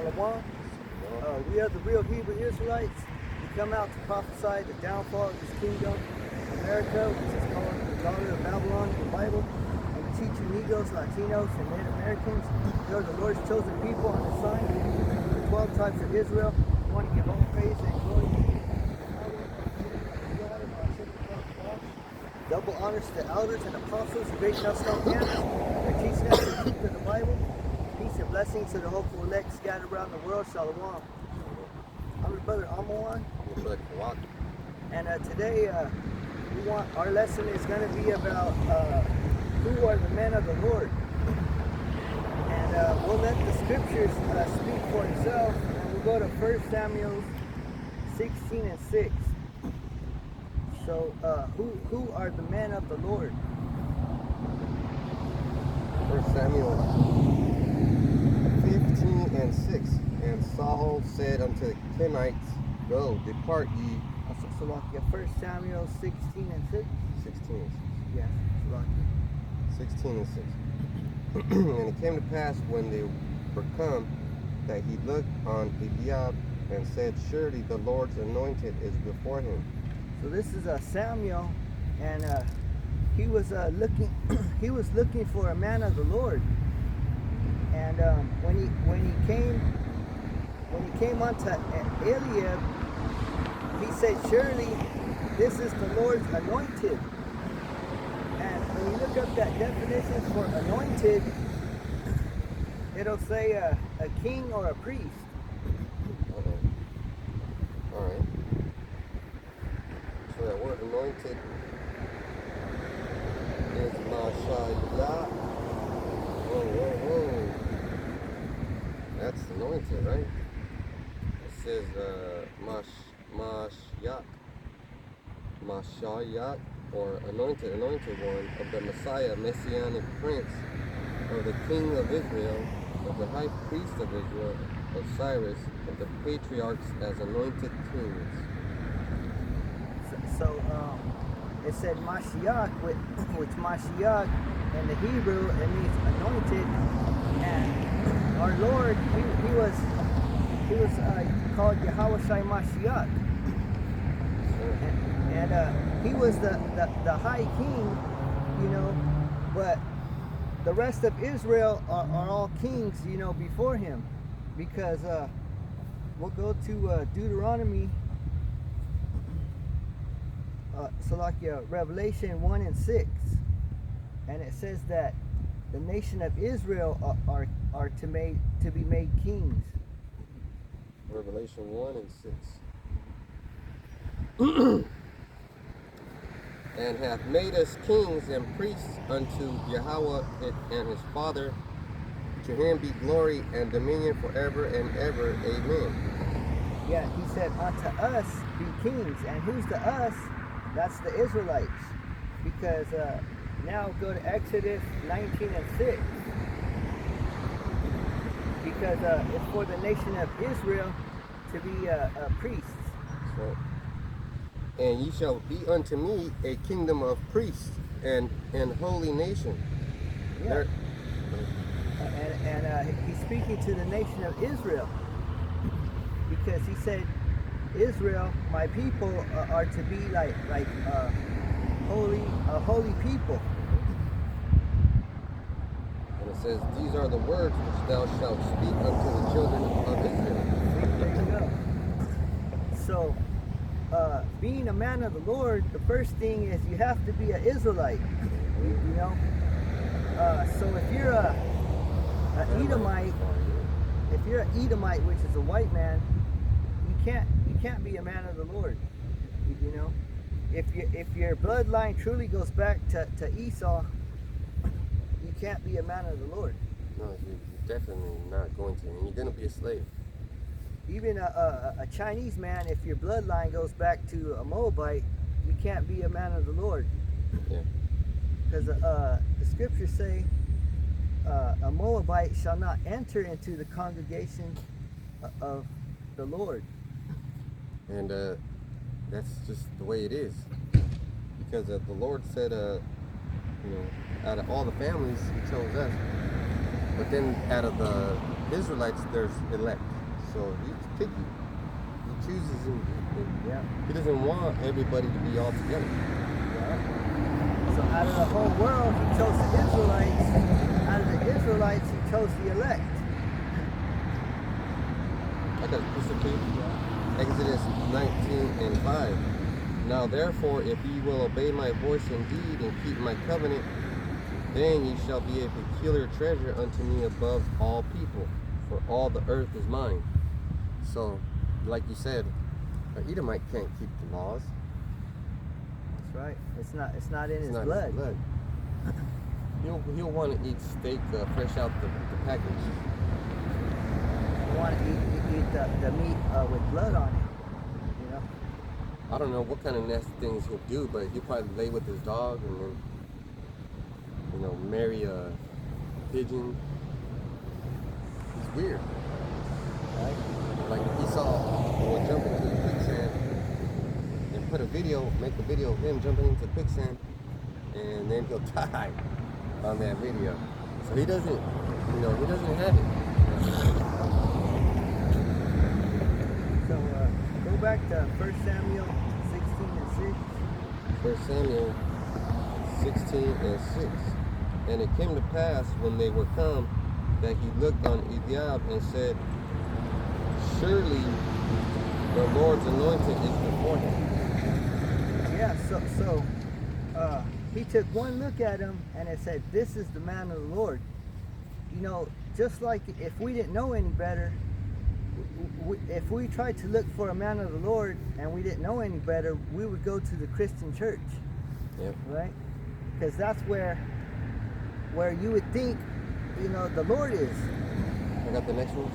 Shalom. We are the real Hebrew Israelites. We come out to prophesy the downfall of this kingdom, America, which is called the daughter of Babylon in the Bible. And we teach you Negroes, Latinos, and Native Americans. You're the Lord's chosen people on the sign, the 12 tribes of Israel. We want to give all praise and glory to you. Double honors to the elders and apostles who raised us up here. They're teaching us the truth of the Bible. Peace and blessings to the hopeful elect scattered around the world. Shalom. I'm your brother Amwan. And today our lesson is going to be about who are the men of the Lord. And we'll let the scriptures speak for itself. And we'll go to 1 Samuel 16 and 6. So who are the men of the Lord? 1 Samuel 15 and 6. And Saul said unto the Kenites, Go, depart ye. Salakia, 1 Samuel 16 and 6? 16 and 6. Yes, Salakia. 16 and 6. And it came to pass when they were come, that he looked on Eliab and said, Surely the Lord's anointed is before him. So this is Samuel, and he was looking. He was looking for a man of the Lord, and when he came unto Eliab, he said, "Surely this is the Lord's anointed." And when you look up that definition for anointed, it'll say a king or a priest. All right. So that word anointed is Mashayah. Whoa. That's anointed, right? It says Mashayat, or anointed one of the Messiah, Messianic Prince, of the King of Israel, of the High Priest of Israel, of Cyrus, of the patriarchs as anointed kings. So it said Mashiach, which Mashiach in the Hebrew, it means anointed, and our Lord, he was called Yahweh Shai Mashiach, and he was the high king, you know, but the rest of Israel are all kings, you know, before him, because we'll go to Deuteronomy. Salakia, Revelation 1 and 6, and it says that the nation of Israel are to be made kings. Revelation 1 and 6. And hath made us kings and priests unto Yahweh and his Father. To him be glory and dominion forever and ever. Amen. Yeah, he said, unto us be kings. And who's the us? That's the Israelites. Because now go to Exodus 19 and 6. Because it's for the nation of Israel to be priests. So, and ye shall be unto me a kingdom of priests and holy nation. Yeah. And he's speaking to the nation of Israel. Because he said, Israel, my people, are to be like holy people. And it says, these are the words which thou shalt speak unto the children of Israel. There you go. So, being a man of the Lord, the first thing is you have to be an Israelite. You know. So if you're an Edomite, which is a white man, you can't be a man of the Lord. You know. If your bloodline truly goes back to Esau, you can't be a man of the Lord. No, you're definitely not going to, and you're going to be a slave. Even a Chinese man, if your bloodline goes back to a Moabite, you can't be a man of the Lord. Yeah. Because the scriptures say a Moabite shall not enter into the congregation of the Lord. And that's just the way it is. Because the Lord said, out of all the families, he chose us. But then out of the Israelites, there's elect. So he's picky. He chooses him. Yeah. He doesn't want everybody to be all together. Yeah. So out of the whole world, he chose the Israelites. Out of the Israelites, he chose the elect. I got a piece of paper. Exodus 19:5. Now therefore, if ye will obey my voice indeed and keep my covenant, then ye shall be a peculiar treasure unto me above all people, for all the earth is mine. So, like you said, an Edomite can't keep the laws. That's right. It's not in It's his not blood. his blood. He'll want to eat steak fresh out the package. You want to eat the meat with blood on it. You know. I don't know what kind of nasty things he'll do, but he'll probably lay with his dog and then, marry a pigeon. He's weird. Right. Like Esau will jump into the quicksand and make a video of him jumping into quicksand, and then he'll die on that video. So he doesn't have it. So go back to 1 Samuel 16:6. 1 Samuel 16:6. And it came to pass when they were come that he looked on Eliab and said, surely the Lord's anointed is before him. Yeah. So he took one look at him and it said, "This is the man of the Lord." You know, just like if we didn't know any better, if we tried to look for a man of the Lord and we didn't know any better, we would go to the Christian church. Yep. Right? Because that's where you would think, the Lord is. I got the next one.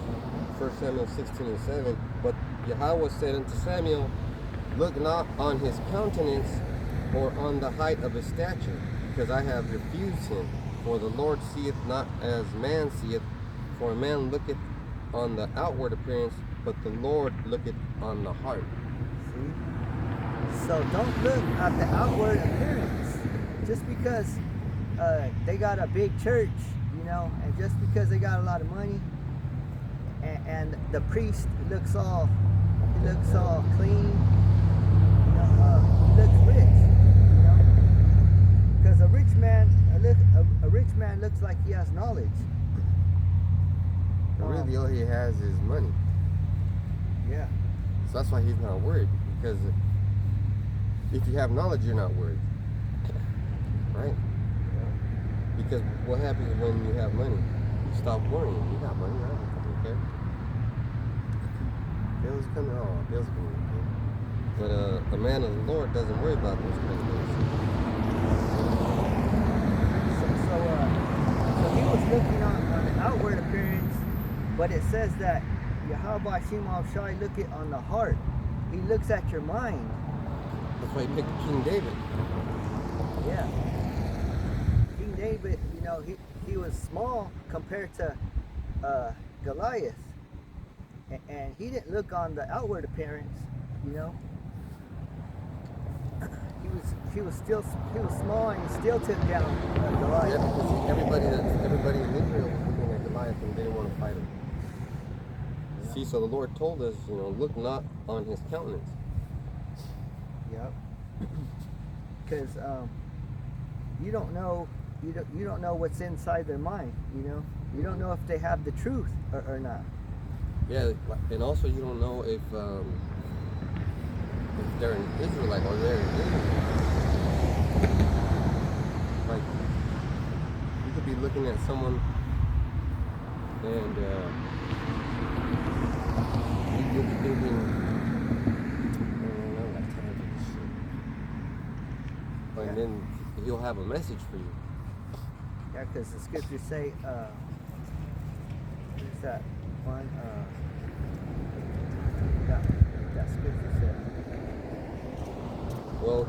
1 Samuel 16:7. But Yahweh said unto Samuel, look not on his countenance or on the height of his stature, because I have refused him. For the Lord seeth not as man seeth, for a man looketh on the outward appearance, but the Lord looketh on the heart. See? So don't look at the outward appearance. Just because they got a big church, and just because they got a lot of money, and the priest looks all clean, he looks rich, because a rich man looks like he has knowledge. But really, all he has is money. Yeah. So that's why he's not worried, because if you have knowledge, you're not worried. Right? Because what happens when you have money? You stop worrying. You got money, right? You don't care. Bills coming. Bills coming. Okay. But a man of the Lord doesn't worry about those kind of things. So he was looking on the outward appearance, but it says that Yahweh Shema Shai look it on the heart. He looks at your mind. That's why he picked King David. Yeah. King David, he was small compared to Goliath. And he didn't look on the outward appearance, He was small and he still took down Goliath. Yeah, because everybody in Israel was looking at Goliath and didn't want to fight him. Yeah. See, so the Lord told us, look not on his countenance. Yep. Because you don't know what's inside their mind. You don't know if they have the truth or not. Yeah, and also you don't know if they're an Israelite or they're an Israelite. Like, you could be looking at someone and you'll be thinking, I don't got time for this shit. And then he'll have a message for you. Yeah, because the scriptures say, what's that one? That scripture said. Well,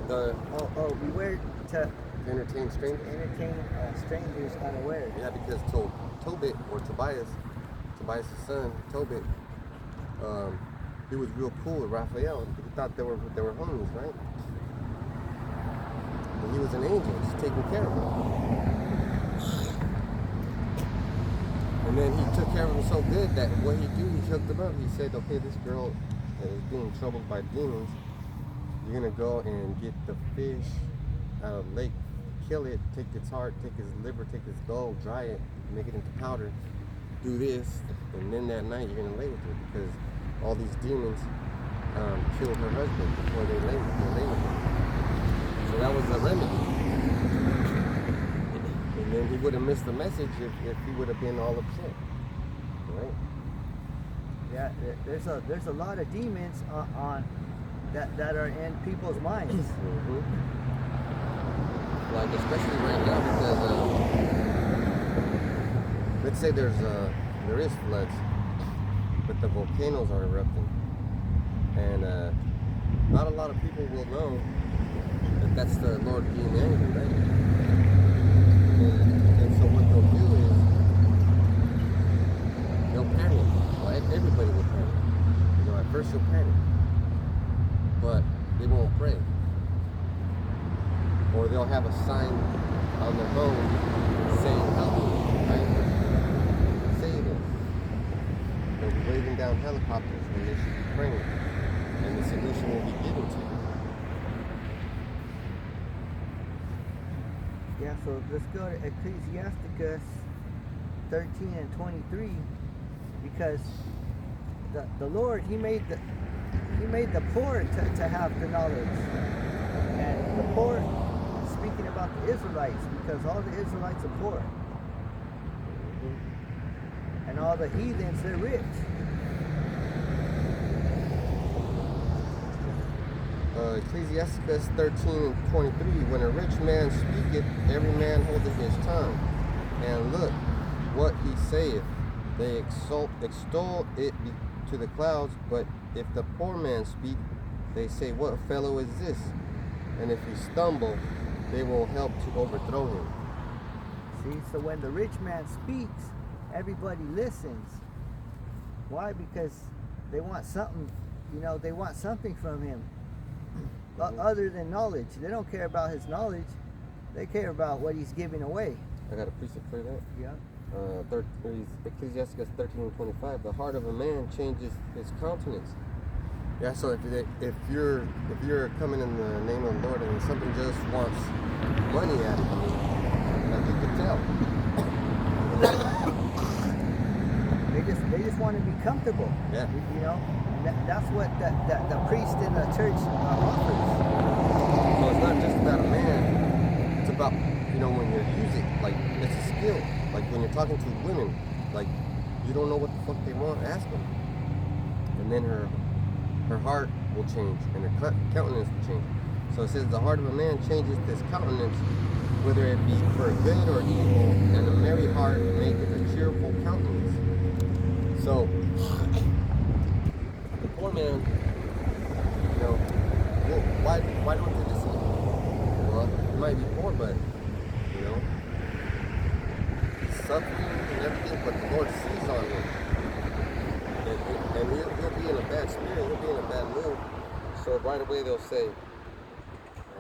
beware to entertain strangers. Entertain strangers unaware. Yeah, because Tobit or Tobias' son, Tobit, he was real cool with Raphael. He thought they were homies, right? But he was an angel, just taking care of him. And And then he took care of him so good that what he do, he hooked him up. He said, okay, this girl that is being troubled by demons, you're gonna go and get the fish out of the lake, kill it, take its heart, take its liver, take its gall, dry it, make it into powder, do this, and then that night you're gonna lay with her, because all these demons killed her husband before they lay with her. So that was the remedy. And then he would have missed the message if he would have been all upset, right? Yeah, there's a lot of demons on that are in people's minds. Mm-hmm. Like especially right now, because let's say there is floods, but the volcanoes are erupting, and not a lot of people will know that that's the Lord being angry, right? And so what they'll do is they'll panic. Well, everybody will panic. You know, at first you'll panic, but they won't pray. Or they'll have a sign on their home saying, help me, right? Save us. They'll be waving down helicopters when they should be praying, and the solution will be given to you. Yeah, so let's go to Ecclesiasticus 13 and 23, because the Lord, He made the poor to have the knowledge, and the poor, speaking about the Israelites, because all the Israelites are poor, and all the heathens, they're rich. Ecclesiasticus 13 and 23, when a rich man speaketh, every man holdeth his tongue, and look what he saith, they extol it to the clouds, but if the poor man speak, they say, what fellow is this? And if he stumble, they will help to overthrow him. See, so when the rich man speaks, everybody listens. Why? Because they want something, they want something from him. Other than knowledge. They don't care about his knowledge. They care about what he's giving away. I got a precept for that. Yeah. Ecclesiasticus 13 and 25. The heart of a man changes his countenance. Yeah. So if you're coming in the name of the Lord and something just wants money out of you, like you can tell. They just want to be comfortable. Yeah. That's what the priest in the church offers. So it's not just about a man. It's about, when you use it, like, it's a skill. Like, when you're talking to women, like, you don't know what the fuck they want, ask them. And then her heart will change, and her countenance will change. So it says, the heart of a man changes his countenance, whether it be for good or evil, and a merry heart maketh a cheerful countenance. So, the poor man, why don't they listen? Well, he might be poor, but, he's suffering and everything, but the Lord sees on him. And he'll be in a bad spirit, he'll be in a bad mood. So right away they'll say,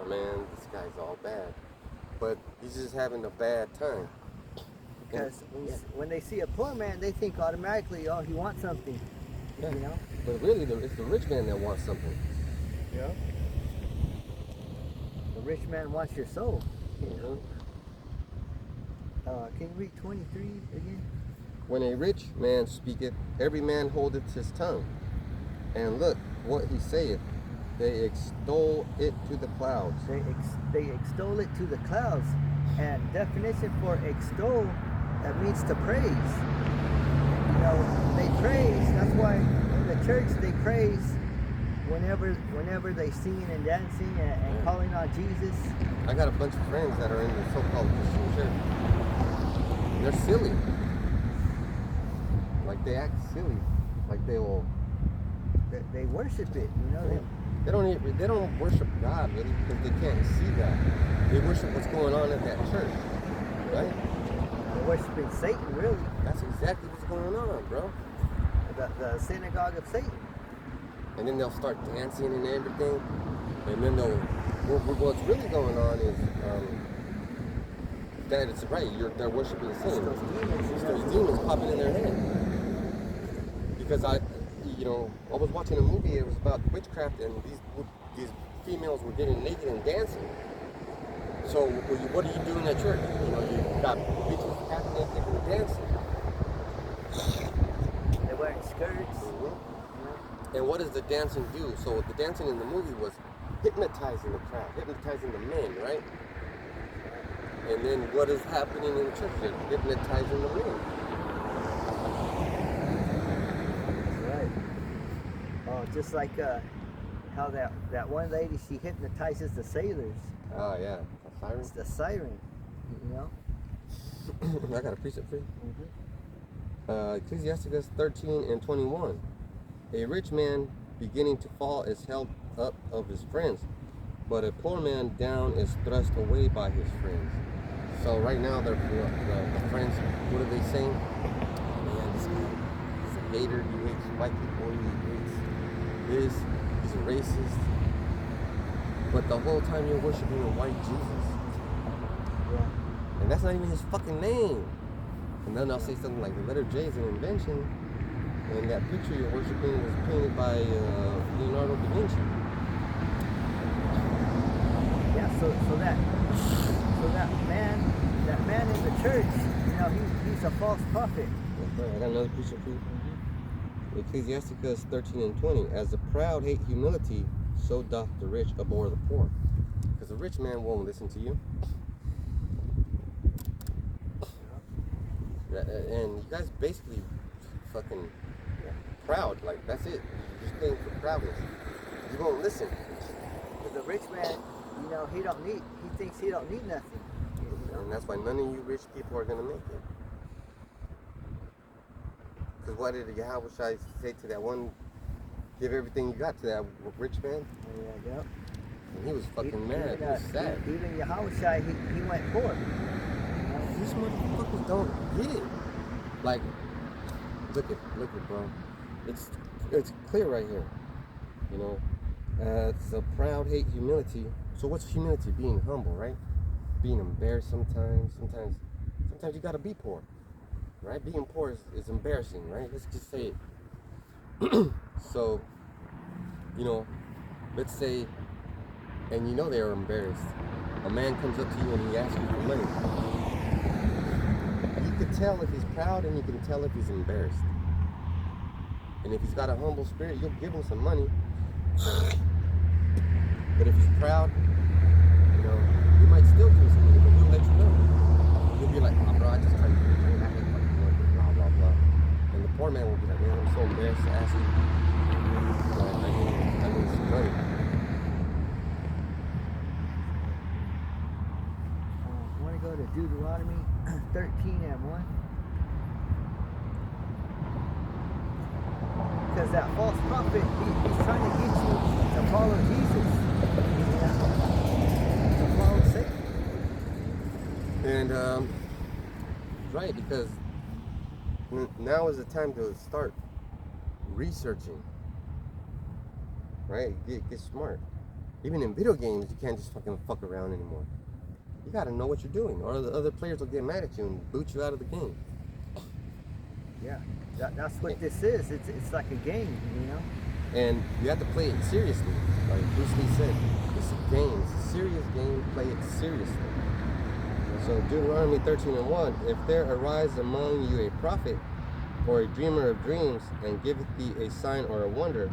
oh man, this guy's all bad. But he's just having a bad time. Because when they see a poor man, they think automatically, oh, he wants something. Yeah. But really, it's the rich man that wants something. Yeah. The rich man wants your soul. Mm-hmm. Can you read 23 again? When a rich man speaketh, every man holdeth his tongue. And look what he saith, they extol it to the clouds. They extol it to the clouds. And definition for extol, that means to praise. They praise. That's why in the church they praise whenever they singing and dancing and calling on Jesus. I got a bunch of friends that are in the so-called Christian church. They're silly. Like they act silly. Like they worship it. They don't worship God really because they can't see that. They worship what's going on at that church, right? They're worshiping Satan, really. That's exactly what's going on, bro. The synagogue of Satan. And then they'll start dancing and everything, and then what's really going on is that it's right. They're worshiping It's sin. those demons. It's You know? those demons popping in their head. Because I was watching a movie. It was about witchcraft, and these females were getting naked and dancing. So what are you doing at church? You got bitches half naked and dancing. They're wearing skirts. Mhm. You know? And what does the dancing do? So the dancing in the movie was hypnotizing the crowd, hypnotizing the men, right? And then what is happening in the church? They're hypnotizing the men. Right. Oh, just like how that one lady, she hypnotizes the sailors. Oh yeah, a siren. It's the siren, you know. I got a precept for you. Mm-hmm. Ecclesiasticus 13:21. A rich man beginning to fall is held up of his friends, but a poor man down is thrust away by his friends. So right now, the friends, what are they saying? Man, this guy, he's a hater. He hates white people. He hates this. He's a racist. But the whole time you're worshiping a white Jesus. Yeah. And that's not even his fucking name. And then I'll say something like the letter J is an invention, and that picture you're worshiping was painted by Leonardo da Vinci. Yeah. So that man in the church, he's a false prophet. I got another precept for you. Ecclesiasticus 13:20. As the proud hate humility, so doth the rich abhor the poor. Because the rich man won't listen to you. And you guys basically fucking proud. Like, that's it. You're just paying for proudness. You won't listen. Because the rich man, he thinks he don't need nothing. And that's why none of you rich people are going to make it. Because what did Yahweh Shai say to that one, give everything you got to that rich man? Yeah. And he was fucking mad. He was sad. Even Yahushua, he went poor. These motherfuckers don't get it. Like, look at bro. It's clear right here. It's a proud hate humility. So what's humility? Being humble, right? Being embarrassed sometimes. Sometimes you gotta be poor, right? Being poor is embarrassing, right? Let's just say it. So, let's say, and they are embarrassed. A man comes up to you and he asks you for money. You can tell if he's proud and you can tell if he's embarrassed. And if he's got a humble spirit, you'll give him some money. But if he's proud, he might still give you some money, but he'll let you know. He'll be like, oh, bro, I just tried to do it. I hate fucking work, blah, blah, blah. And the poor man will be like, man, I'm so embarrassed to ask you. I need some money. I want to go to Deuteronomy 13:1. Because that false prophet, he's trying to get you to follow Jesus. To follow Satan. And, right, because now is the time to start researching. Right? Get smart. Even in video games, you can't just fucking fuck around anymore. You gotta know what you're doing, or the other players will get mad at you and boot you out of the game. Yeah, that's what this is. It's like a game, And you have to play it seriously. Like Bruce Lee said, it's a game. It's a serious game. Play it seriously. So Deuteronomy 13:1, if there arise among you a prophet or a dreamer of dreams, and giveth thee a sign or a wonder,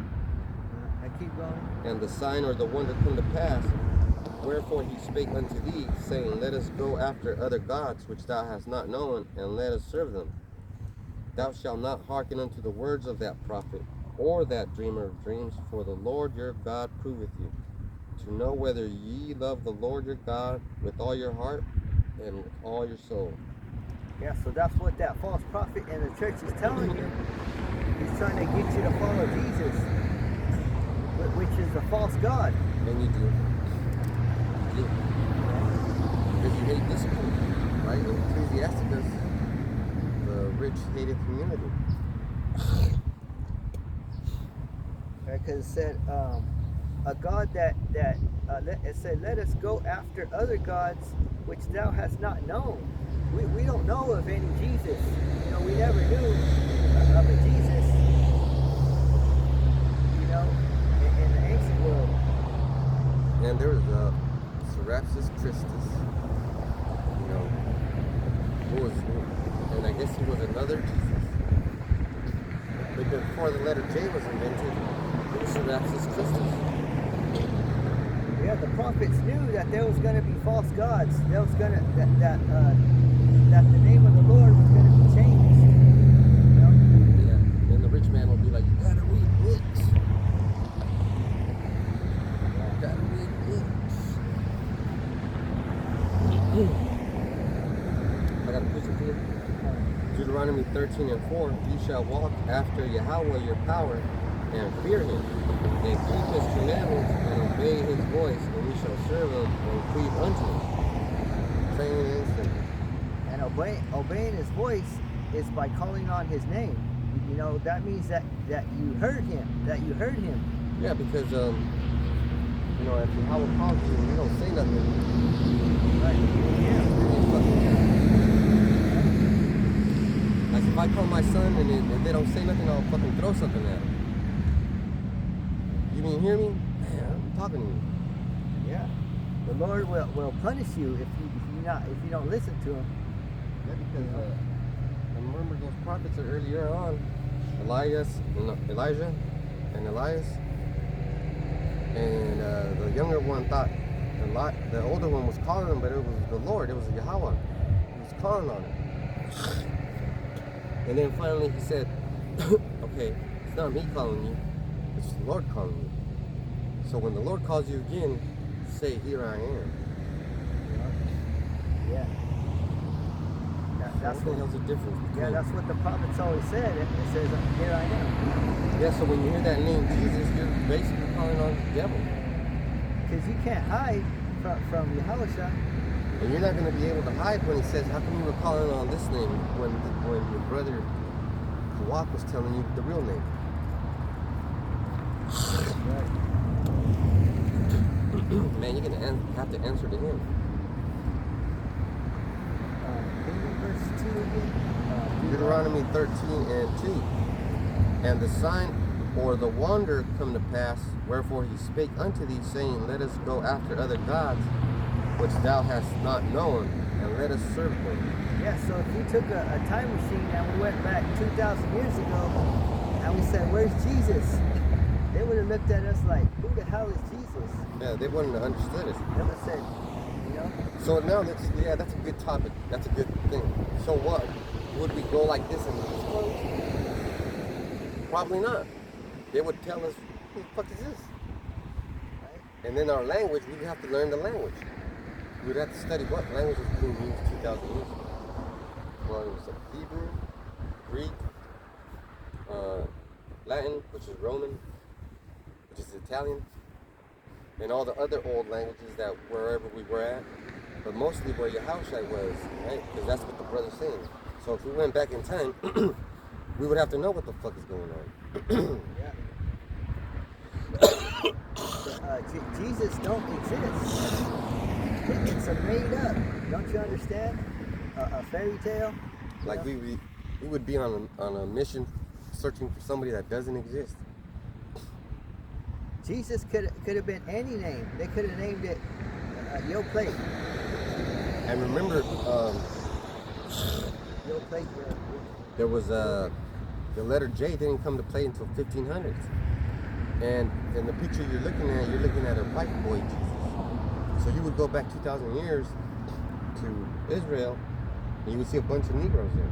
I keep going. and the sign or the wonder come to pass, wherefore he spake unto thee, saying, let us go after other gods which thou hast not known, and let us serve them. Thou shalt not hearken unto the words of that prophet, or that dreamer of dreams, for the Lord your God proveth you, to know whether ye love the Lord your God with all your heart and with all your soul. Yeah, so that's what that false prophet in the church is telling you. He's trying to get you to follow Jesus, which is the false God. And you do. You do. Because you hate discipline, right? In Ecclesiasticus, the rich hated humility. Because it said, a God it said, let us go after other gods which thou hast not known. we don't know of any Jesus. You know, we never knew of a Jesus, you know, in the ancient world. And there was Serapis Christus, you know, and I guess he was another Jesus. But before the letter J was invented, it was Serapis Christus. Yeah, the prophets knew that there was going to be false gods. There was going to that the name of the Lord was going to be changed. You know? Yeah. And the rich man will be like, you gotta read books. You gotta read books. I gotta preach it to you. Deuteronomy 13:4, you shall walk after Yahweh your power and fear him, and keep his commandments and obey his voice, and we shall serve him and cleave unto him. Plain and simple. And obeying his voice is by calling on his name. You know, that means that you heard him. Yeah, because you know, if Yahweh calls you and you don't say nothing, Right. Yeah. you fucking like if I call my son and if they don't say nothing, I'll fucking throw something at them. You didn't hear me? Man, I'm talking to you. Yeah. The Lord will punish you if you don't listen to him. Yeah, because I remember those prophets earlier on, Elijah and Elias, and the younger one thought the older one was calling him, but it was the Lord, it was Yahweh. He was calling on him. And then finally he said, okay, it's not me calling you, it's the Lord calling you. So when the Lord calls you again, say, here I am. Yeah. That's what the difference between. Yeah, that's what the prophets always said. It says, here I am. Yeah, so when you hear that name Jesus, you're basically calling on the devil. Because you can't hide from Yahushua. And you're not going to be able to hide when he says, how come you were calling on this name when your brother Kawak was telling you the real name? Right. Man, you're going to have to answer to him. Can you read verse 2 again? Deuteronomy 13:2. And the sign or the wonder come to pass, wherefore he spake unto thee, saying, let us go after other gods, which thou hast not known, and let us serve them. Yeah, so if you took a time machine and we went back 2,000 years ago, and we said, where's Jesus? They would have looked at us like, who the hell is Jesus? Yeah, they wouldn't have understood us. They would have said, you know? So now that's a good topic. That's a good thing. So what? Would we go like this and these clothes? Probably not. They would tell us, who the fuck is this? Right? And then our language, we'd have to learn the language. We'd have to study what language was being used 2,000 years ago. Well, it was like Hebrew, Greek, Latin, which is Roman, which is Italian, and all the other old languages that wherever we were at, but mostly where Yahushua was, right? Because that's what the brother's saying. So if we went back in time, we would have to know what the fuck is going on. Yeah. Jesus don't exist. It's a made up. Don't you understand? A fairy tale. Like we would be on a mission searching for somebody that doesn't exist. Jesus could have been any name. They could have named it Yo Plate. And remember, Yo Plate. there was the letter J didn't come to play until 1500s. And in the picture you're looking at a white boy Jesus. So you would go back 2,000 years to Israel, and you would see a bunch of Negroes there.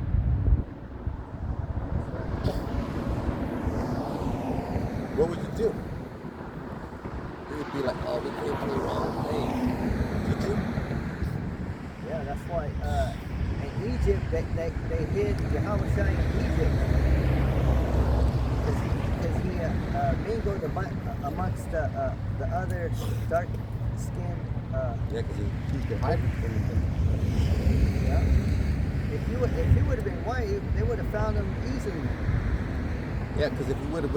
What would you do? You would be like, oh, we came to the wrong place. Did you? Yeah, that's why in Egypt they hid Yahushua in Egypt because he mingled amongst the other dark-skinned. Yeah, because he's the hybrid from the Yeah. If he would have been white, they would have found him easily. Yeah, because if you would have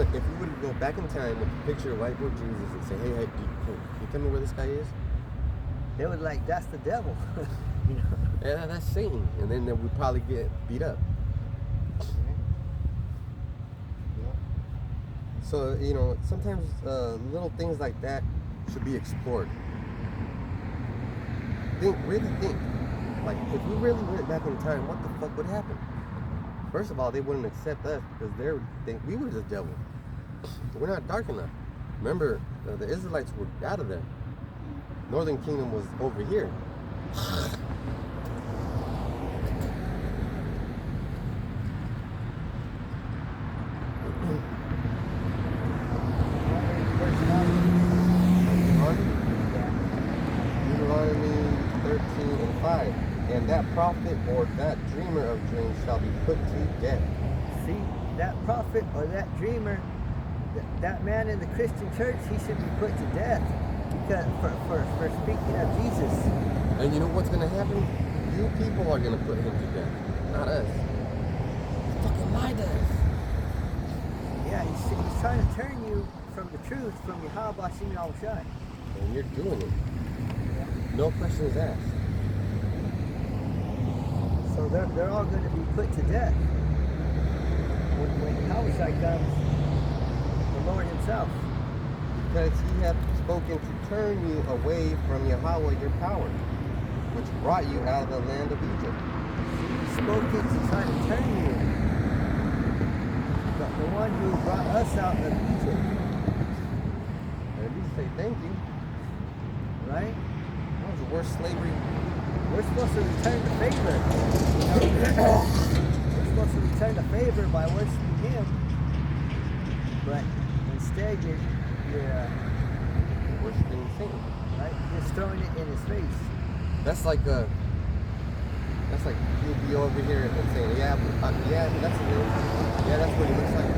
go back in time with the picture of white boy Jesus and say, hey, can you tell me where this guy is? They would like, that's the devil. You know. Yeah, that's Satan. And then we probably get beat up. So, you know, sometimes little things like that should be explored. Really think. Like, if we really went back in time, what the fuck would happen? First of all, they wouldn't accept us because they would think we were the devil. We're not dark enough. Remember, the Israelites were out of there. Northern Kingdom was over here. Deuteronomy 13:5. And that prophet or that dreamer of dreams shall be put to death. See, that prophet or that dreamer, that man in the Christian church, he should be put to death because for speaking of Jesus. And you know what's going to happen? You people are going to put him to death, not us. He fucking lied to us. Yeah, he's trying to turn you from the truth, from Yahweh Hashem Yahushai. And you're doing it. No questions asked. So they're all going to be put to death. When Yahushai comes, the Lord himself. Because he hath spoken to turn you away from Yahweh your power, which brought you out of the land of Egypt. He spoke it to try to turn you. The one who brought us out of Egypt. And at least say thank you. Right? That was the worst slavery. We're supposed to return the favor. We're supposed to return the favor by worshiping him. But instead you're Worshiping Satan. right? Just throwing it in his face. That's like you'll be over here and saying, yeah, that's him. Yeah, that's what he looks like.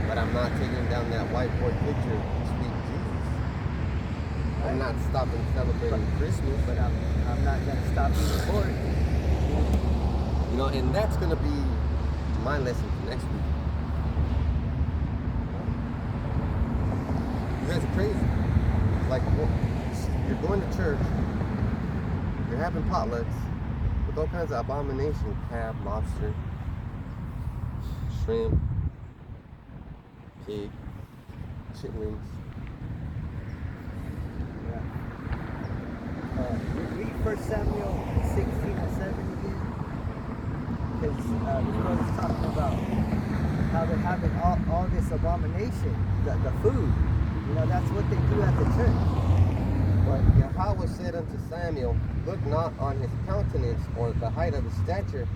But I'm not taking down that whiteboard picture of sweet Jesus. I'm not stopping celebrating Christmas. But I'm not gonna stop eating pork. You know, and that's gonna be my lesson for next week. You guys are crazy. Like, you're going to church, you're having potlucks with all kinds of abominations, crab, lobster, shrimp, pig, chitlins. Read 1 Samuel 16 and 7 again. Because this brother's talking about how they're having all this abomination, the food. You know, that's what they do at the church. But Yahweh said unto Samuel, look not on his countenance or the height of his stature,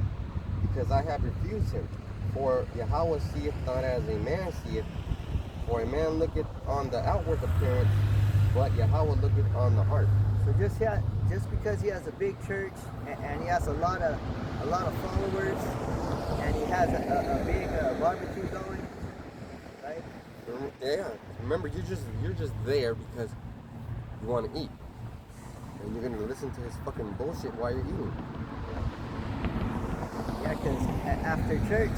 because I have refused him. For Yahweh seeth not as a man seeth, for a man looketh on the outward appearance, but Yahweh looketh on the heart. So just because he has a big church and he has a lot of followers and he has a big barbecue going, right? Yeah. Remember, you're just there because you want to eat, and you're gonna listen to his fucking bullshit while you're eating. Yeah, because after church,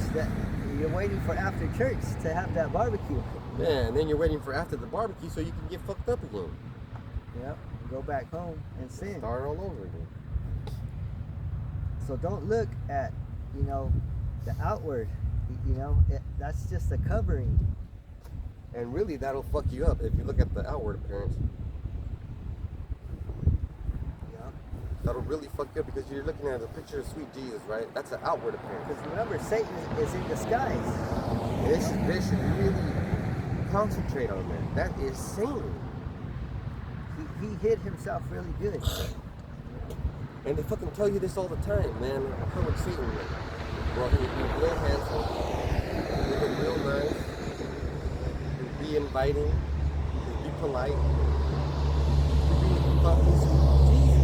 you're waiting for after church to have that barbecue. Yeah, and then you're waiting for after the barbecue so you can get fucked up again. Yep. Go back home and sin. Start all over again. So don't look at, the outward. That's just a covering. And really, that'll fuck you up if you look at the outward appearance. Yeah. That'll really fuck you up because you're looking at a picture of sweet Jesus, right? That's an outward appearance. Because remember, Satan is in disguise. They should really concentrate on that. That is Satan. He hid himself really good. And they fucking tell you this all the time, man. How much Satan, man. Well, he'd be real handsome, he'd look real nice, he'd be inviting, he'd be polite, he'd be fucking sweet Jesus.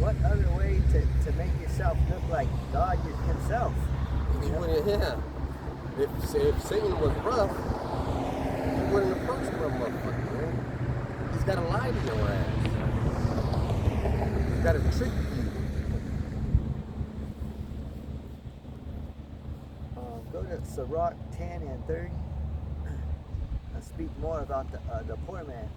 What other way to make yourself look like God himself? You wouldn't, yeah. If Satan was rough, you wouldn't approach him, motherfucker, man. He's got to lie to your ass. He's got to trick you. Go to Sirach 10 and 30. I'll speak more about the poor man.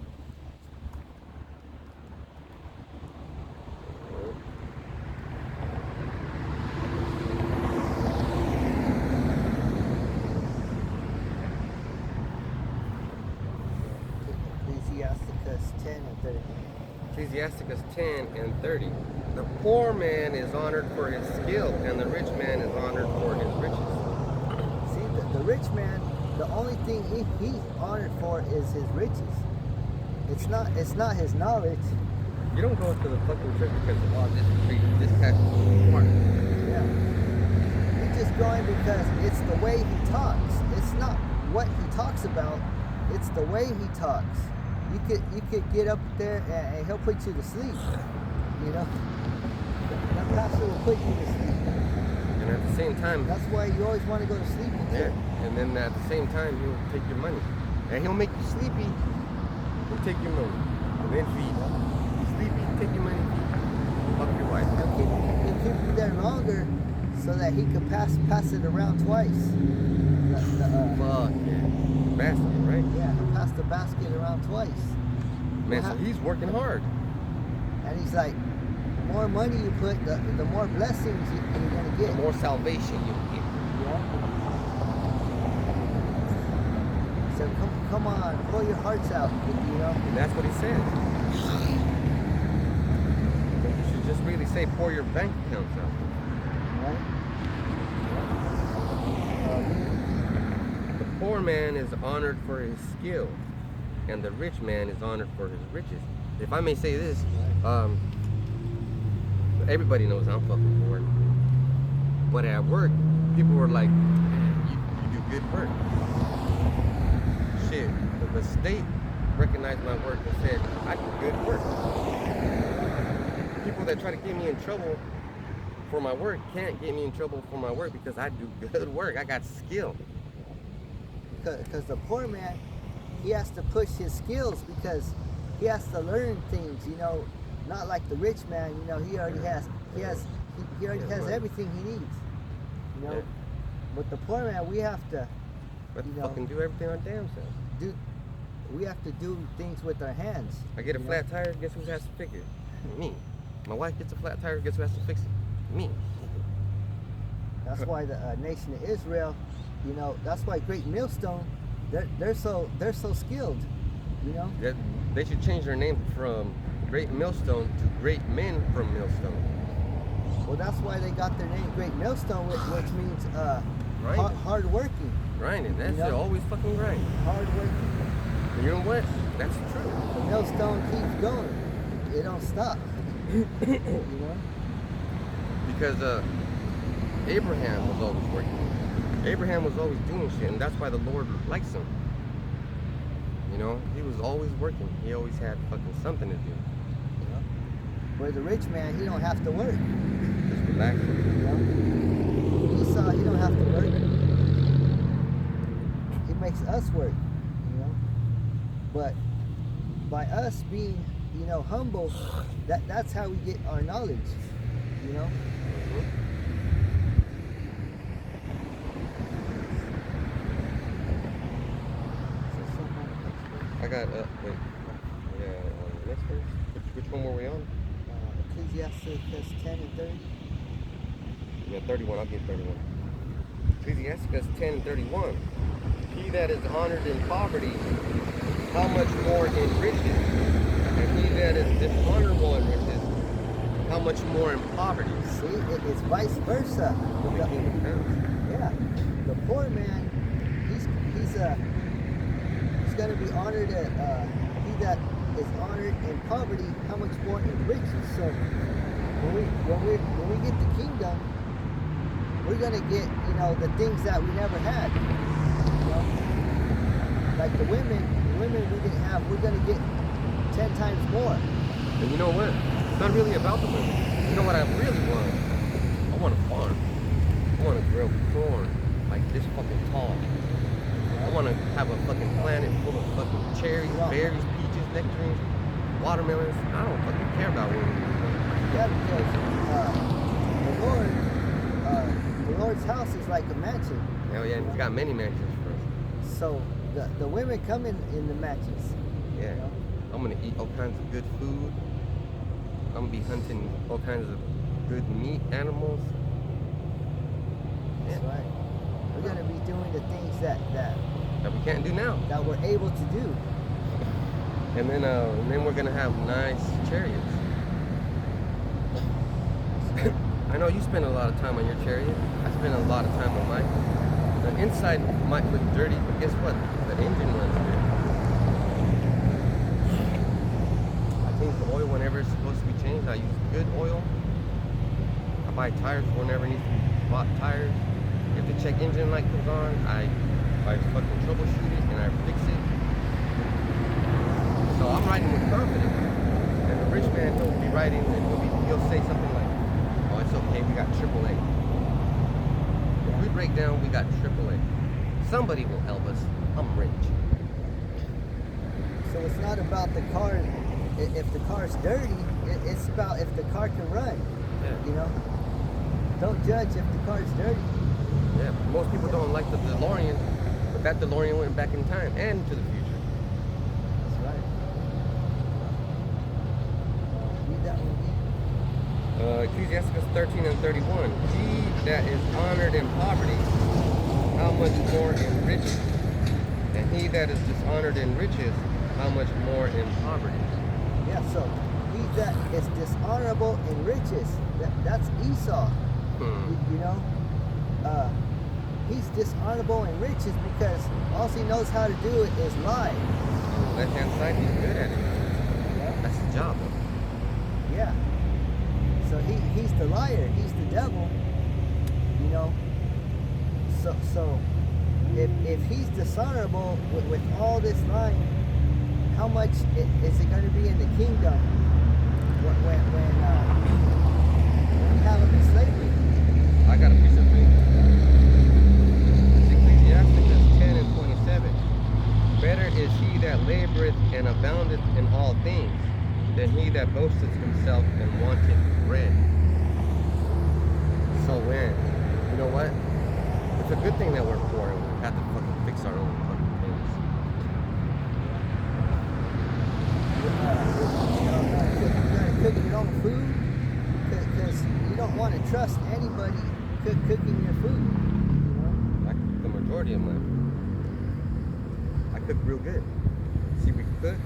Ecclesiasticus 10 and 30. The poor man is honored for his skill, and the rich man is honored for his riches. See, the rich man, the only thing he's honored for is his riches. It's not his knowledge. You don't go to the fucking church because, oh, this pastor's so smart. Yeah. You're just going because it's the way he talks. It's not what he talks about. It's the way he talks. You could get up there and he'll put you to sleep. You know? That pastor will put you to sleep. And at the same time, That's why you always want to go to sleep. yeah, and then at the same time, he'll take your money. And he'll make you sleepy and take your money. And then feed. Sleepy, take your money, feed. Fuck your wife. He'll keep you there longer so that he could pass it around twice. Fuck yeah. Basket, right? Yeah, he'll pass the basket around twice. Man, so he's working hard. And he's like, the more money you put, the more blessings you're going to get. The more salvation you get. Yeah. So come on, pull your hearts out, you know. And that's what he says. You should just really say, pour your bank accounts out. Right? The poor man is honored for his skill, and the rich man is honored for his riches. If I may say this, everybody knows I'm fucking poor. But at work, people were like, you do good work. Shit, the state recognized my work and said, I do good work. People that try to get me in trouble for my work can't get me in trouble for my work because I do good work. I got skill. Because the poor man, he has to push his skills because he has to learn things, you know. Not like the rich man, you know. He already has everything he needs, you know. Yeah. But the poor man, we have to Fucking do everything our damn self. We have to do things with our hands. I get a you know? flat tire, guess who has to fix it? Me. My wife gets a flat tire, guess who has to fix it? Me. That's why the nation of Israel, you know, that's why Great Millstone, they're so skilled, you know. They should change their name from Great Millstone to Great Men from Millstone. Well, that's why they got their name Great Millstone, which means hard working. Grinding. That's You know? it. Always fucking grinding. Hard working. And you know what? That's true. The millstone keeps going. It don't stop. You know. Because Abraham was always working. Abraham was always doing shit, and that's why the Lord likes him. You know, he was always working. He always had fucking something to do. You know. Where the rich man, he don't have to work. Just relax. You know. Esau, he don't have to work. He makes us work. You know. But by us being, you know, humble, that's how we get our knowledge. You know. I got, wait. Yeah, next verse. Which one were we on? Ecclesiastes 10 and 30. Yeah, 31. I'll give 31. Ecclesiasticus 10 and 31. He that is honored in poverty, how much more in riches? And he that is dishonorable in riches, how much more in poverty? See, it's vice versa. Yeah, the poor man, he's going to be honored at he that is honored in poverty, how much more in riches. So when we get the kingdom, we're going to get, you know, the things that we never had. You know, like the women we didn't have, we're going to get 10 times more. And you know what? It's not really about the women. You know what I really want? I want a farm. I want to grow corn like this fucking tall. I want to have a fucking planet full of fucking cherries, berries, peaches, nectarines, watermelons. I don't fucking care about women. Yeah, because the Lord's house is like a mansion. Hell yeah, he's got many mansions for us. So the women come in the mansions. Yeah. You know? I'm gonna eat all kinds of good food. I'm gonna be hunting all kinds of good meat animals. That's right. We're gonna be doing the things that That we can't do now. we're able to do. And then we're gonna have nice chariots. I know you spend a lot of time on your chariot. I spend a lot of time on mine. The inside might look dirty, but guess what? The engine runs good. I change the oil whenever it's supposed to be changed. I use good oil. I buy tires whenever it needs to be bought tires. If the check engine light comes on, I fucking troubleshoot it and I fix it. So I'm riding with confidence. And the rich man, he'll be riding and he'll say something like, "Oh, it's okay, we got AAA. If we break down, we got AAA. Somebody will help us. I'm rich." So it's not about the car. If the car's dirty, it's about if the car can run. Yeah. You know, don't judge if the car's dirty. Yeah, most people don't like the DeLorean, but that DeLorean went back in time and to the future. That's right. Read that one. Ecclesiasticus 13 and 31. He that is honored in poverty, how much more in riches? And he that is dishonored in riches, how much more in poverty? Yeah. So he that is dishonorable in riches, that's Esau. You know, he's dishonorable in riches because all he knows how to do is lie. Left hand side, he's good at it. Yeah. That's his job. Yeah. So he's the liar. He's the devil. You know. So if he's dishonorable with all this lying, how much is it going to be in the kingdom when we have him in slavery? I got a piece of it. It's Ecclesiasticus 10 and 27. Better is he that laboreth and aboundeth in all things, than he that boasteth himself and wanteth bread. So when, you know what? It's a good thing that we're poor and we have to fucking fix our own fucking things. You gotta cook your own food because you don't want to trust anybody cooking your food. You know? I cook the majority of my food. I cook real good. See, we cook,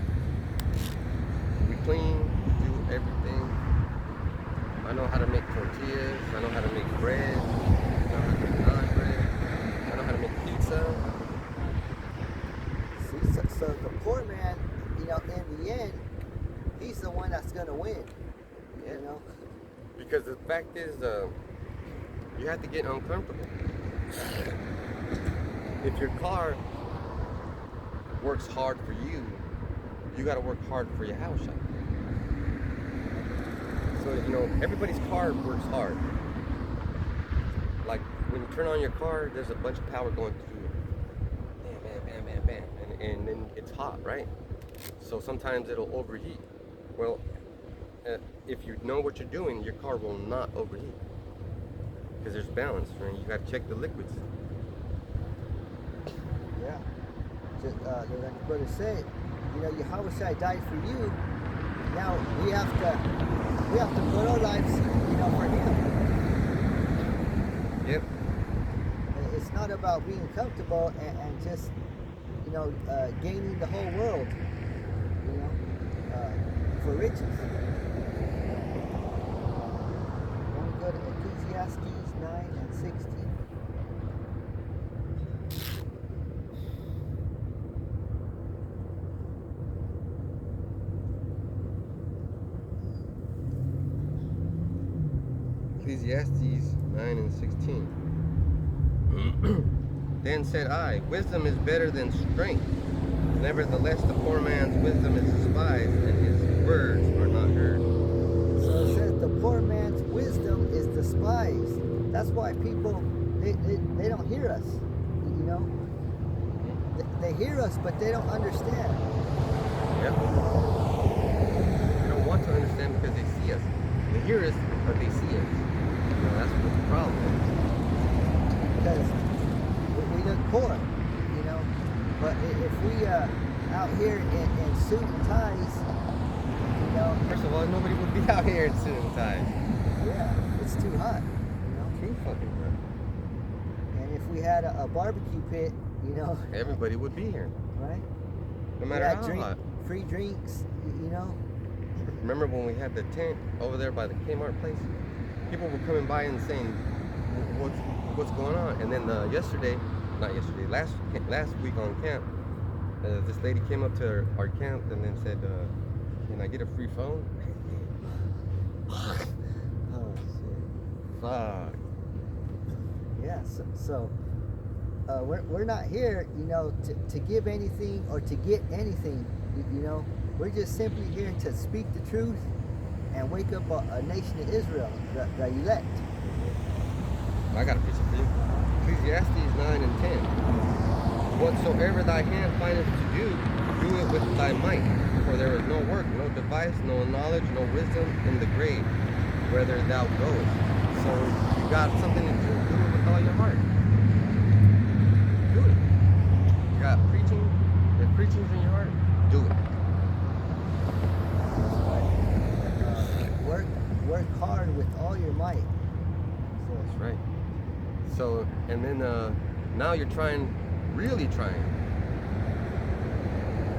we clean, we do everything. I know how to make tortillas. I know how to make bread. I know how to make naan bread. I know how to make pizza. See, so the poor man, you know, in the end, he's the one that's gonna win. Yeah. You know. Because the fact is, you have to get uncomfortable. If your car works hard for you, you got to work hard for your house shop. So, you know, everybody's car works hard. Like, when you turn on your car, there's a bunch of power going through it. Bam, bam, bam, bam, bam. And then it's hot, right? So sometimes it'll overheat. Well, if you know what you're doing, your car will not overheat. Because there's balance, right? You got to check the liquids. Yeah. Just, like the brother said, you know, Yahweh died for you. Now we have to put our lives, you know, for Him. Yep. It's not about being comfortable and just, you know, gaining the whole world, you know, for riches. Want to go to Ecclesiastes 9 and 16. Ecclesiastes 9 and 16. Then said I, wisdom is better than strength. Nevertheless, the poor man's wisdom is despised, and his words are not heard. So it says the poor man's wisdom is despised. That's why people, they don't hear us, you know. They hear us, but they don't understand. Yep. They don't want to understand because they see us. They hear us, but they see us. You know, that's what the problem is. Because we look poor, you know. But if we out here in suit and ties, you know. First of all, nobody would be out here in suit and ties. Yeah, it's too hot, you know. Too fucking hot. And if we had a barbecue pit, you know. Everybody would be here. Right? No matter how hot. free drinks, you know. Remember when we had the tent over there by the Kmart place? People were coming by and saying, what's going on? And then last week on camp, this lady came up to our camp and then said, can I get a free phone? Oh shit. Fuck. Yeah, so we're not here, you know, to give anything or to get anything, you know. We're just simply here to speak the truth and wake up a nation of Israel, the elect. I got a picture for you. Ecclesiastes 9 and 10. Whatsoever thy hand findeth to do, do it with thy might. For there is no work, no device, no knowledge, no wisdom in the grave, whither thou goest. So you got something to do it with all your heart. Do it. You got preaching. If preaching's in your heart, do it. Work hard with all your might. That's right. So, and then now you're trying, really trying.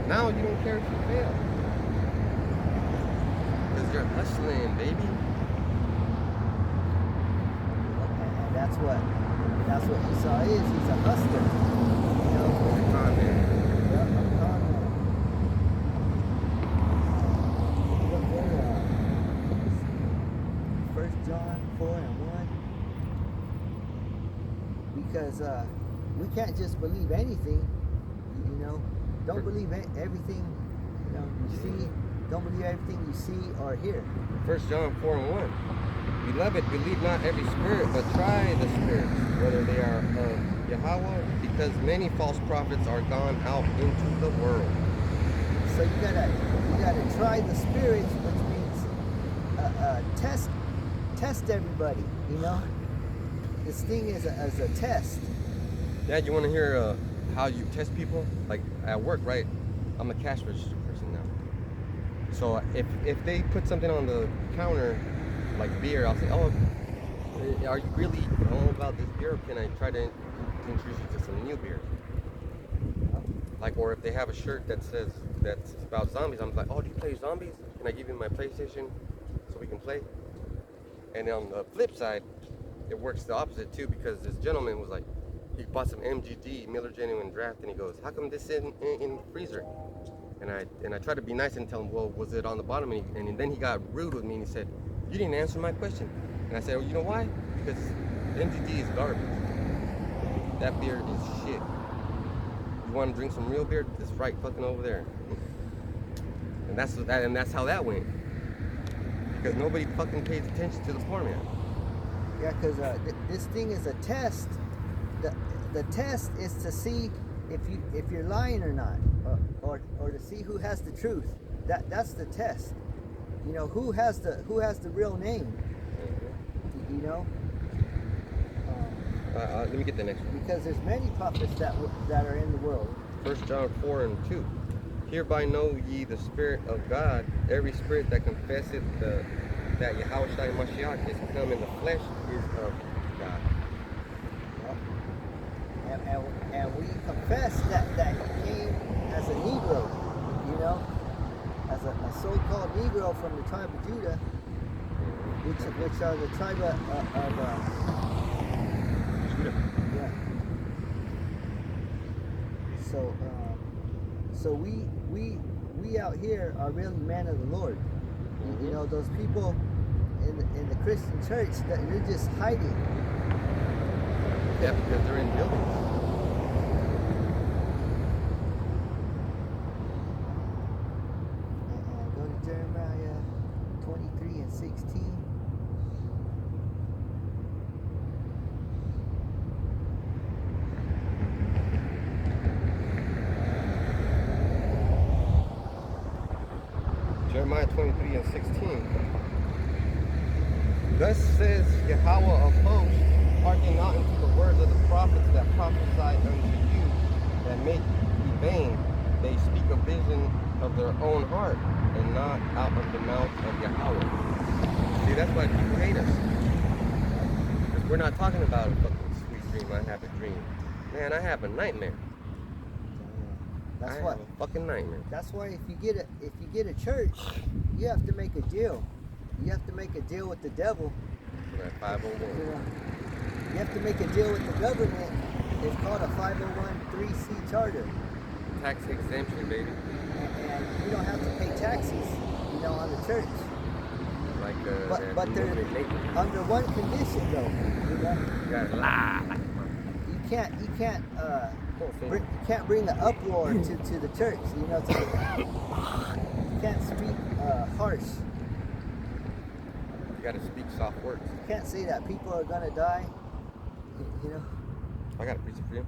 Now you don't care if you fail. Because you're hustling, baby. And that's what Esau is. He's a hustler. You know? He's a con man. Yep, a con man. Look, 1 John 4 and 1. Because we can't just believe anything, you know. Don't believe everything, you know, you see. Don't believe everything you see or hear. 1 John 4 and 1. Beloved, believe not every spirit, but try the spirits, whether they are of Yahweh, because many false prophets are gone out into the world. So you gotta try the spirits, which means test everybody. You know, this thing is a test. Dad, you want to hear how you test people? Like at work, right? I'm a cash register person now. So if they put something on the counter, like beer, I'll say, oh, are you really all about this beer, or can I try to introduce you to some new beer? Like, or if they have a shirt that says that's about zombies, I'm like, oh, do you play zombies? Can I give you my PlayStation so we can play? And on the flip side, it works the opposite too, because this gentleman was like, he bought some MGD, Miller Genuine Draft, and he goes, how come this in the freezer? And I tried to be nice and tell him, well, was it on the bottom? And then he got rude with me and he said, you didn't answer my question. And I said, well, you know why? Because MGD is garbage. That beer is shit. You want to drink some real beer? It's right fucking over there. And that's how that went. Because nobody fucking pays attention to the format. Yeah, because this thing is a test. The test is to see if you're lying or not, or to see who has the truth. That's the test. You know, who has the real name. You know. Let me get the next one. Because there's many prophets that are in the world. 1 John 4 and 2. Hereby know ye the Spirit of God. Every spirit that confesseth that Yahweh Shai Mashiach is come in the flesh is of God. Yep. And we confess that he came as a Negro, you know, as a so-called Negro from the tribe of Judah, which are the tribe of Judah. Yeah. So we out here are really men of the Lord. You know, those people in the Christian church that you're just hiding. Yeah, because they're in buildings. And go to Jeremiah 23 and 16. Jeremiah 23 and 16. Thus says Yahweh of hosts, hearken not unto the words of the prophets that prophesy unto you, that make you vain. They speak a vision of their own heart, and not out of the mouth of Yahweh. See, that's why people hate us. Because we're not talking about a fucking sweet dream, I have a dream. Man, I have a nightmare. That's I what. have a fucking nightmare. That's why if you get a church, you have to make a deal. You have to make a deal with the devil. For that 501. You know, you have to make a deal with the government. It's called a 501(c)(3) charter, Tax exemption, baby. and you don't have to pay taxes, you know, on the church. Like But they're under one condition, though. You know, you gotta lie. you can't bring an uproar to the church. You know, you can't speak harsh. You gotta speak soft words. You can't say that people are gonna die. You know. I got a preacher for you.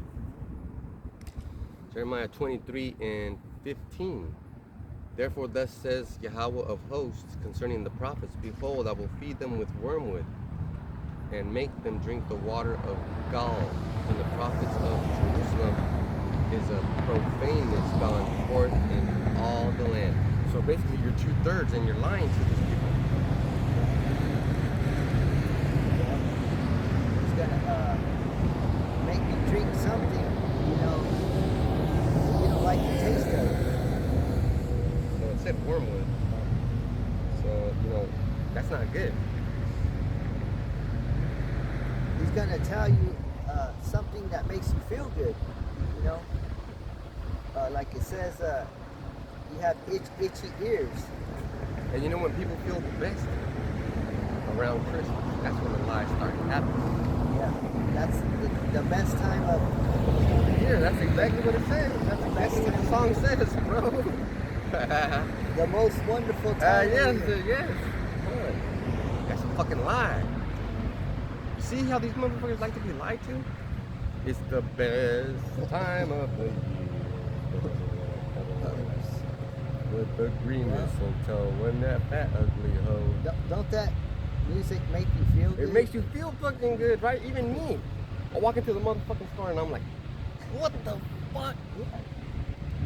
Jeremiah 23:15. Therefore thus says Yahweh of hosts concerning the prophets, behold, I will feed them with wormwood, and make them drink the water of gall. And the prophets of Jerusalem is a profaneness gone forth in all the land. So basically you're 2/3 and you're lying to these people. He's gonna make you drink something, you know, you don't like the taste of it. So it said wormwood. So, you know, that's not good. He's gonna tell you something that makes you feel good, you know. Like it says, you have itchy ears. And you know when people feel the best? Around Christmas. That's when the lies start happening. Yeah, that's the best time of Yeah, that's exactly what it says. That's exactly what the song says, bro. the most wonderful time. Yes, of year. yes. What? That's a fucking lie. You see how these motherfuckers like to be lied to? It's the best time of the year. With the green mistletoe when that fat ugly hoe. Don't that music make you feel good? It makes you feel fucking good, right? Even me. I walk into the motherfucking store and I'm like, what the fuck? Yeah.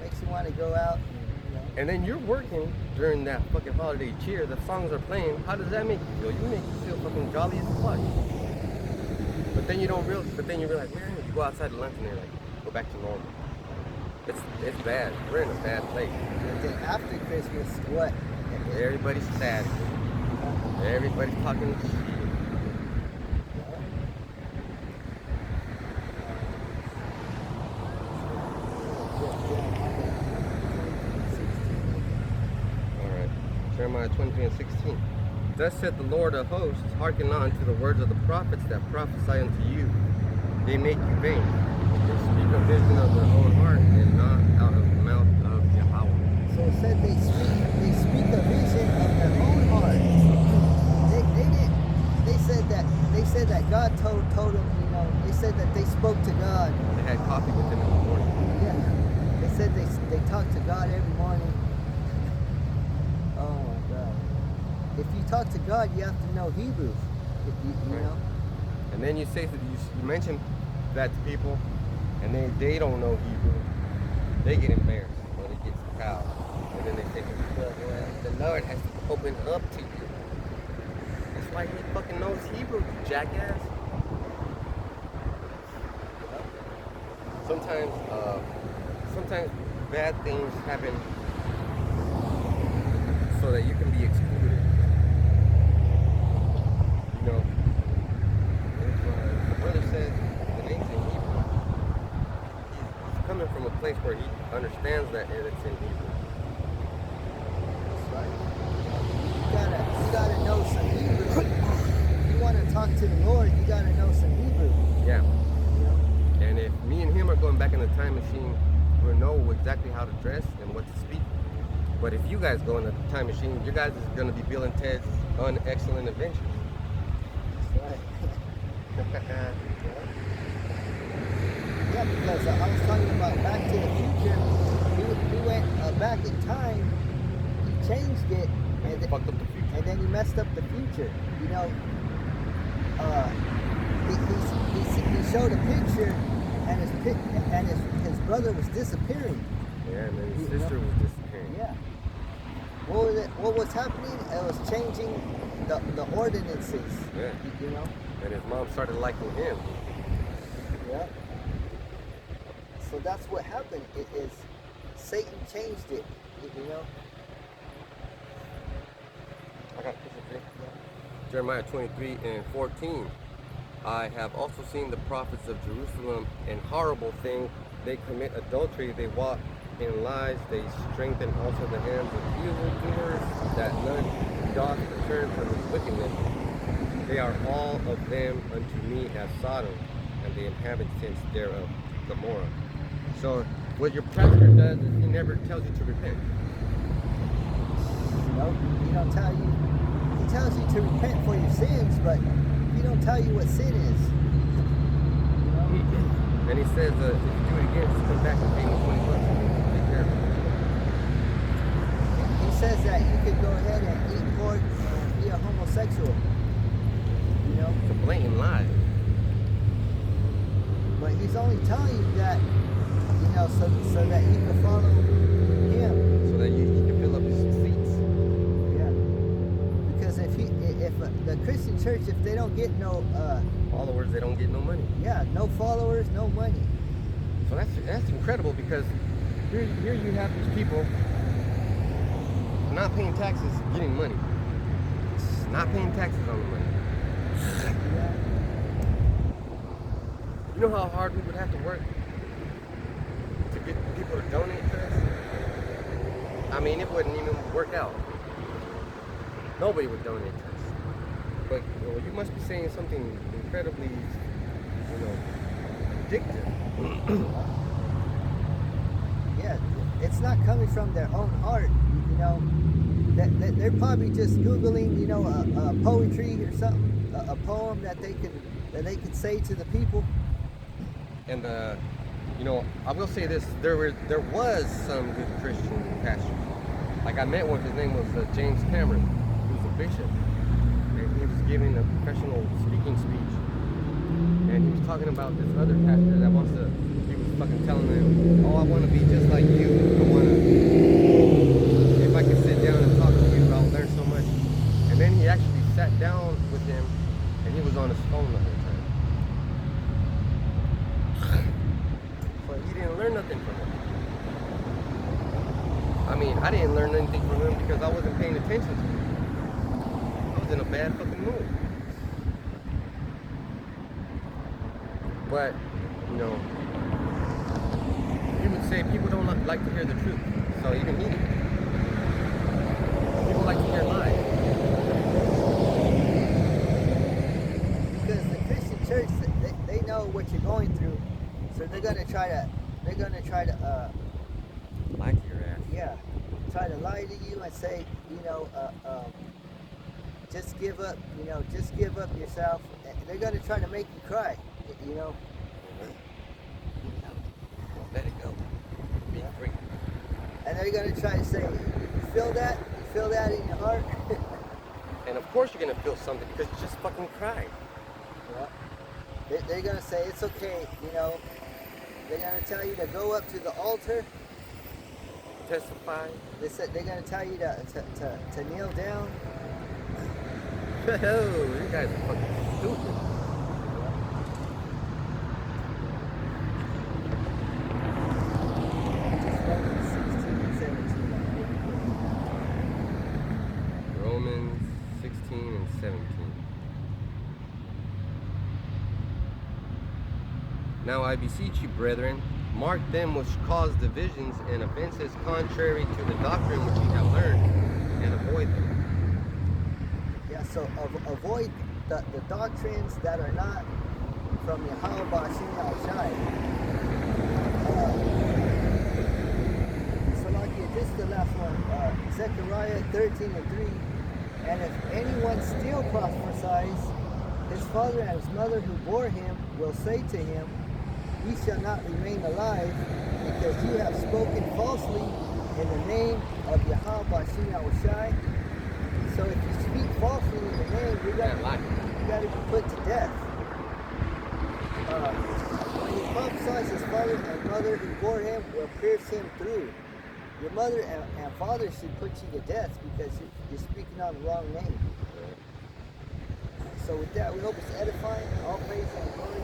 Makes you want to go out. And, you know. And then you're working during that fucking holiday cheer. The songs are playing. How does that make you feel? You make you feel fucking jolly as fuck. But then you don't realize. But then you realize, man, you go outside to lunch and they're like, go back to normal. It's bad. We're in a bad place. And then after Christmas, what? Everybody's sad. Everybody's talking shit. Alright. Jeremiah 23:16. Thus said the Lord of hosts, hearken not unto the words of the prophets that prophesy unto you. They make you vain. They speak a vision of their own heart and not out of the mouth of Yahweh. So it said they speak a vision of their own heart. They said that God told them, you know, they said that they spoke to God. They had coffee with them in the morning. Yeah. They said they talked to God every morning. Oh my God. If you talk to God, you have to know Hebrew. You Right. know? And then you say that you mention that to people, and they don't know Hebrew. They get embarrassed, or they get proud, and then they say, well, the Lord has to open up to you. That's why he fucking knows Hebrew, you jackass. Sometimes bad things happen so that you can be excluded. You know, if the brother says the name's in Hebrew, he's coming from a place where he understands that it's in Hebrew. That's right. You gotta know some Hebrew. If you want to talk to the Lord, you gotta know some Hebrew. Yeah. You know? And if me and him are going back in the time machine, we'll know exactly how to dress and what to speak. But if you guys go in the time machine, you guys is going to be Bill and Ted's Excellent Adventures. That's right. Yeah, because I was talking about Back to the Future. He went back in time, he changed it, And fucked up the future. and then he messed up the future. You know, he showed a picture, and his brother was disappearing. Yeah, and then his You know? sister was disappearing. Yeah. What was happening? It was changing the ordinances. Yeah. You know. And his mom started liking him. Yeah. So that's what happened. It is Satan changed it, you know. I got a picture for you. Jeremiah 23:14. I have also seen the prophets of Jerusalem, and horrible thing, they commit adultery, they walk in lies, they strengthen also the hands of evildoers, that none doth return from his wickedness. They are all of them unto me as Sodom, and the inhabitants thereof Gomorrah. So what your pastor does is he never tells you to repent. No, he don't tell you. He tells you to repent for your sins, but he don't tell you what sin is. You know? And he says, if you do it again, just come back and pay me $20. Take care of it. He says that you could go ahead and eat pork and be a homosexual. You know? It's a blatant lie. But he's only telling you that, you know, so that you can follow him. So that he can fill up his seats. Yeah. Because if the Christian church, if they don't get no Followers, they don't get no money. yeah, no followers, no money. So that's incredible, because here you have these people not paying taxes, getting money. Not paying taxes on the money. Yeah. You know how hard we would have to work to get people to donate to us? I mean, it wouldn't even work out. Nobody would donate to us. But you must be saying something incredibly, addictive. Yeah, it's not coming from their own heart, you know. That they're probably just googling, you know, a poetry or something, a poem that they could say to the people. And I will say this: there was some good Christian pastors. Like I met one. His name was James Cameron. He was a bishop, and he was giving a professional speaking speech. And he was talking about this other pastor that wants to. He was fucking telling him, "Oh, I want to be just like you. I want to. If I can sit down and talk to you, I'll learn so much." And then he actually sat down with him, and he was on his phone the whole time. So he didn't learn nothing from him. I mean, I didn't learn anything from him because I wasn't paying attention to him. I was in a bad fucking mood. But, he would say people don't like to hear the truth. So even he did. People like to hear lies. Because the Christian church, they know what you're going through, so they're gonna try to Lie to your ass. yeah, try to lie to you and say, just give up, just give up yourself. They're gonna try to make you cry, you know. Let it go. Be free. And they're gonna try to say, you feel that? You feel that in your heart? And of course you're gonna feel something because you just fucking cried. Yeah. They're gonna say it's okay, They're gonna tell you to go up to the altar. Testify. They're gonna tell you to kneel down. Oh, you guys are fucking stupid. Romans 16 and 17. Now I beseech you, brethren, mark them which cause divisions and offenses contrary to the doctrine which you have learned, and avoid them. Yeah, so avoid the doctrines that are not from Yahweh Bashim Al-Shai. So like this is the last one, Zechariah 13 and 3. And if anyone still prophesies, his father and his mother who bore him will say to him, ye shall not remain alive, because you have spoken falsely in the name of Yahweh Bashim Al-Shai. So if you speak falsely in the name, you got to be put to death. When he prophesies, his father and mother who bore him will pierce him through. Your mother and father should put you to death because you're speaking on the wrong name. So with that, we hope it's edifying. All praise and glory.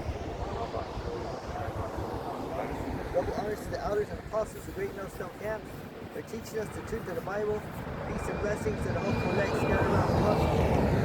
Double honors to the elders and apostles of Great Millstone Camp for teaching us the truth of the Bible. Peace and blessings to the hopeful elect scattered around the world.